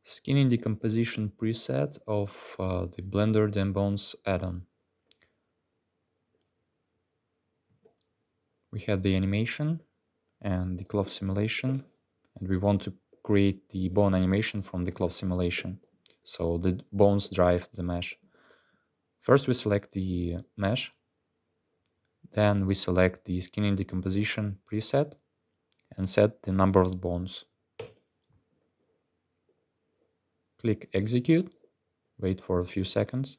skinning decomposition preset of the Blender DemBones add-on. We have the animation and the cloth simulation, and we want to create the bone animation from the cloth simulation. So the bones drive the mesh. First we select the mesh, then we select the skinning decomposition preset and set the number of bones. Click execute, wait for a few seconds.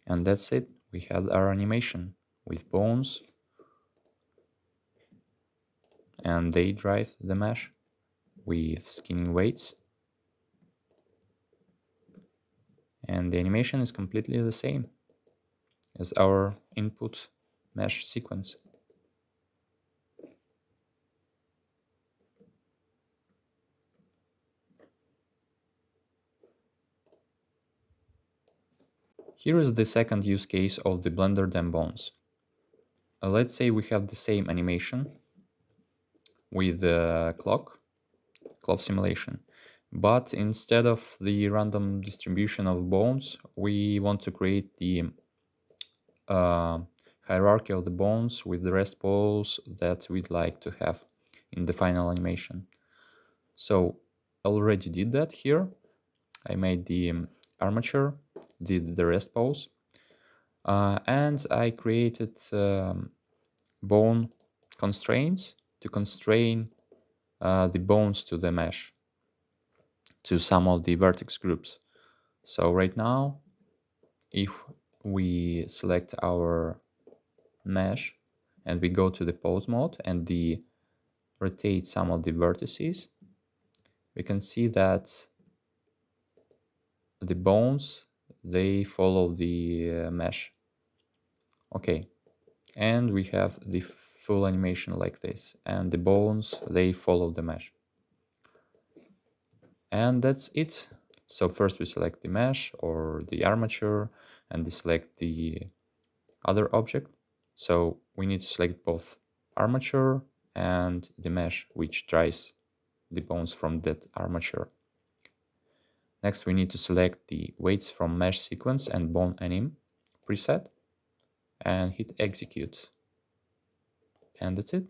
And that's it, we have our animation with bones, and they drive the mesh with skinning weights. And the animation is completely the same as our input mesh sequence. Here is the second use case of the Blender DemBones. Let's say we have the same animation with the cloth simulation, but instead of the random distribution of bones, we want to create the hierarchy of the bones with the rest pose that we'd like to have in the final animation. So I already did that here. I made the armature, did the rest pose, and I created bone constraints to constrain the bones to the mesh, to some of the vertex groups. So right now, if we select our mesh and we go to the pose mode and rotate some of the vertices, we can see that the bones, they follow the mesh. Okay, and we have the full animation like this, and the bones, they follow the mesh. And that's it. So first we select the mesh or the armature, and we select the other object. So we need to select both armature and the mesh, which drives the bones from that armature. Next, we need to select the weights from mesh sequence and bone anim preset and hit execute. And that's it.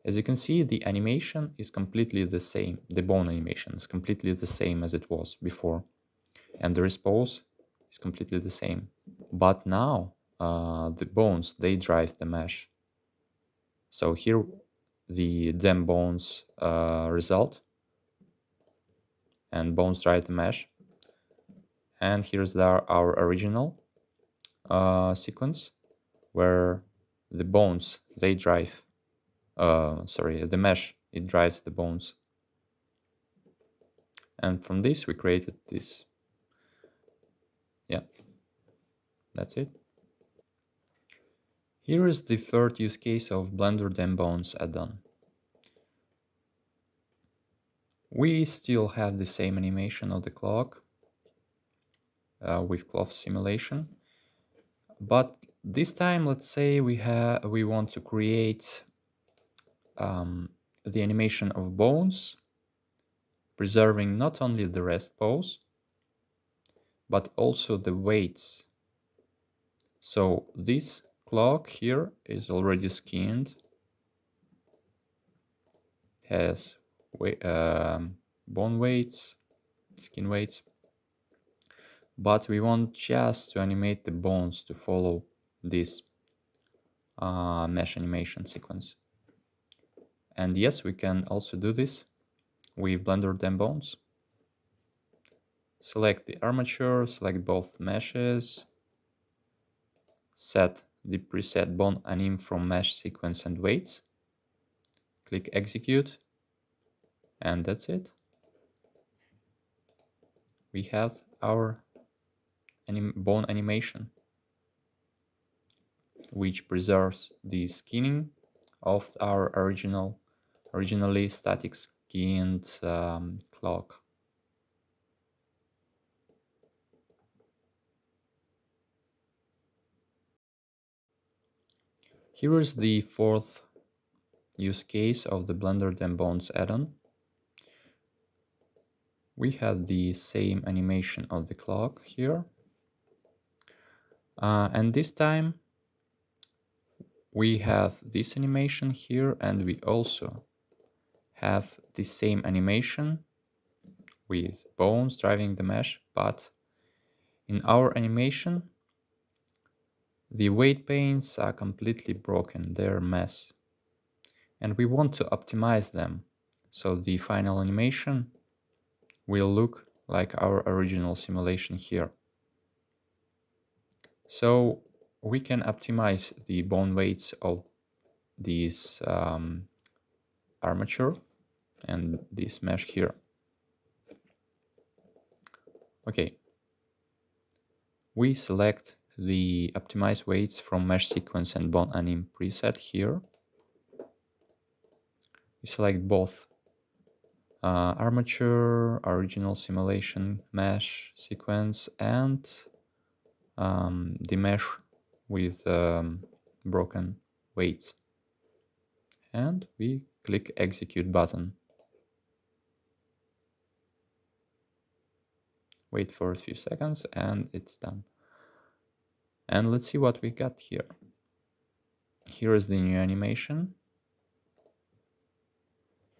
As you can see, the animation is completely the same. The bone animation is completely the same as it was before. And the response is completely the same. But now the bones, they drive the mesh. So here the DemBones result, and bones drive the mesh. And here's our original sequence where the bones, they drive, the mesh, it drives the bones. And from this we created this. Yeah, that's it. Here is the third use case of Blender DemBones add-on. We still have the same animation of the clock with cloth simulation, but this time, let's say we want to create the animation of bones, preserving not only the rest pose, but also the weights. So this clock here is already skinned, has bone weights, skin weights, but we want just to animate the bones to follow this mesh animation sequence. And yes, we can also do this with Blender DemBones. Select the armature, select both meshes, set the preset bone anim from mesh sequence and weights, click execute, and that's it. We have our bone animation, which preserves the skinning of our originally static skinned clock. Here is the fourth use case of the Blender DemBones add-on. We have the same animation of the clock here. And this time we have this animation here, and we also have the same animation with bones driving the mesh, but in our animation the weight panes are completely broken, they're a mess. And we want to optimize them, so the final animation will look like our original simulation here. So we can optimize the bone weights of this armature and this mesh here. Okay, we select the optimize weights from mesh sequence and bone anim preset here. We select both armature, original simulation, mesh sequence, and the mesh with broken weights. And we click execute button. Wait for a few seconds and it's done. And let's see what we got here. Here is the new animation.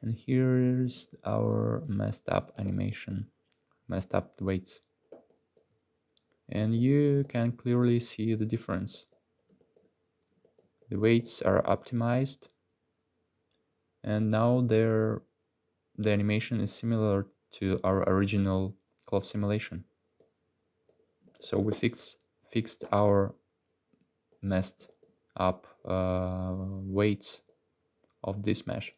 And here's our messed up animation, messed up weights. And you can clearly see the difference. The weights are optimized, and now the animation is similar to our original cloth simulation. So we fixed our messed up weights of this mesh.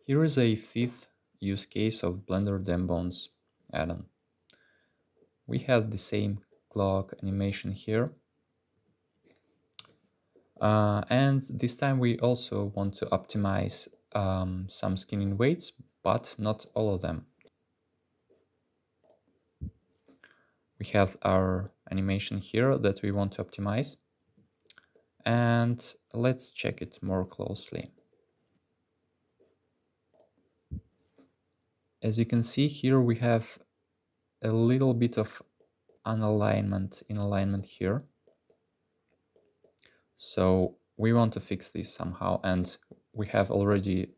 Here is a fifth use case of Blender DemBones add-on. We have the same clock animation here. And this time we also want to optimize some skinning weights, but not all of them. We have our animation here that we want to optimize. And let's check it more closely. As you can see here, we have a little bit of unalignment in alignment here. So we want to fix this somehow, and we have already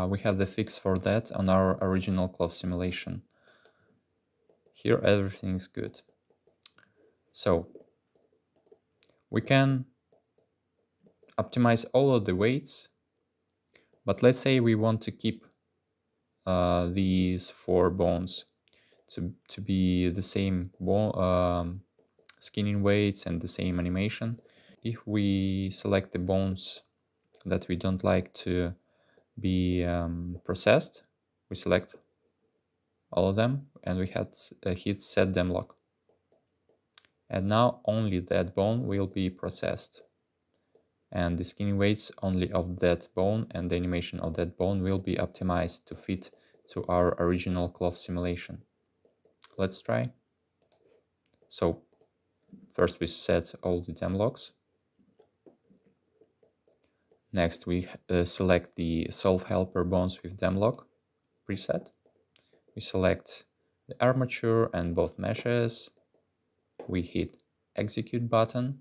we have the fix for that on our original cloth simulation. Here everything is good. So we can optimize all of the weights, but let's say we want to keep these 4 bones to be the same skinning weights and the same animation. If we select the bones that we don't like to be processed, we select all of them and we hit set demLock. And now only that bone will be processed. And the skinning weights only of that bone and the animation of that bone will be optimized to fit to our original cloth simulation. Let's try. So first we set all the demLocks. Next we select the solve helper bones with demLock preset. We select the armature and both meshes. We hit execute button.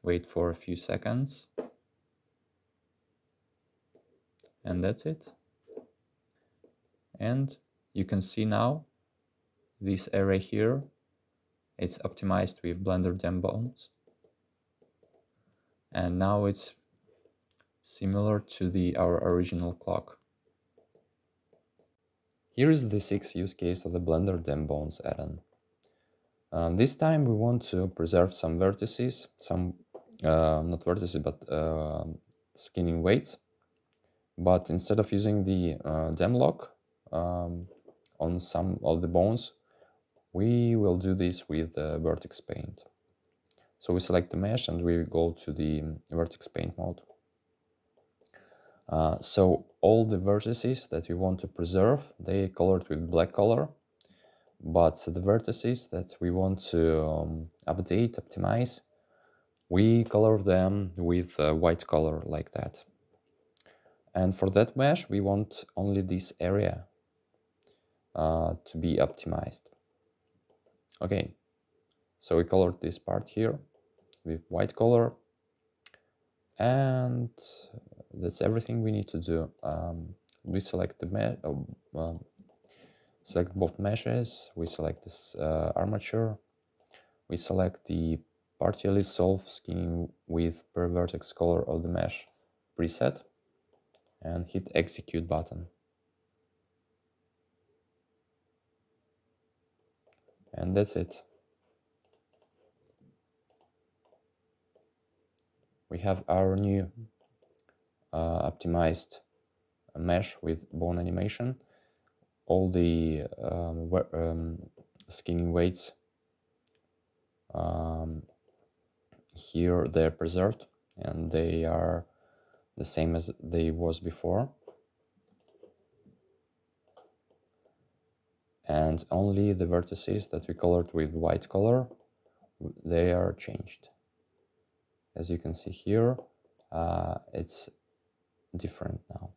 Wait for a few seconds. And that's it. And you can see now this array here, it's optimized with Blender DemBones. And now it's similar to our original clock. Here is the 6th use case of the Blender DemBones add-on. This time we want to preserve some vertices, some not vertices but skinning weights. But instead of using the demLock on some of the bones, we will do this with vertex paint. So we select the mesh and we go to the vertex paint mode. So all the vertices that we want to preserve, they colored with black color, but the vertices that we want to update, optimize, we color them with white color like that. And for that mesh, we want only this area to be optimized. Okay, so we colored this part here with white color, and that's everything we need to do. We select the mesh, select both meshes, we select this armature, we select the partially solve skinning with per vertex color of the mesh preset, and hit execute button. And that's it. We have our new optimized mesh with bone animation. All the skinning weights here, they're preserved and they are the same as they was before. And only the vertices that we colored with white color, they are changed. As you can see here, it's different now.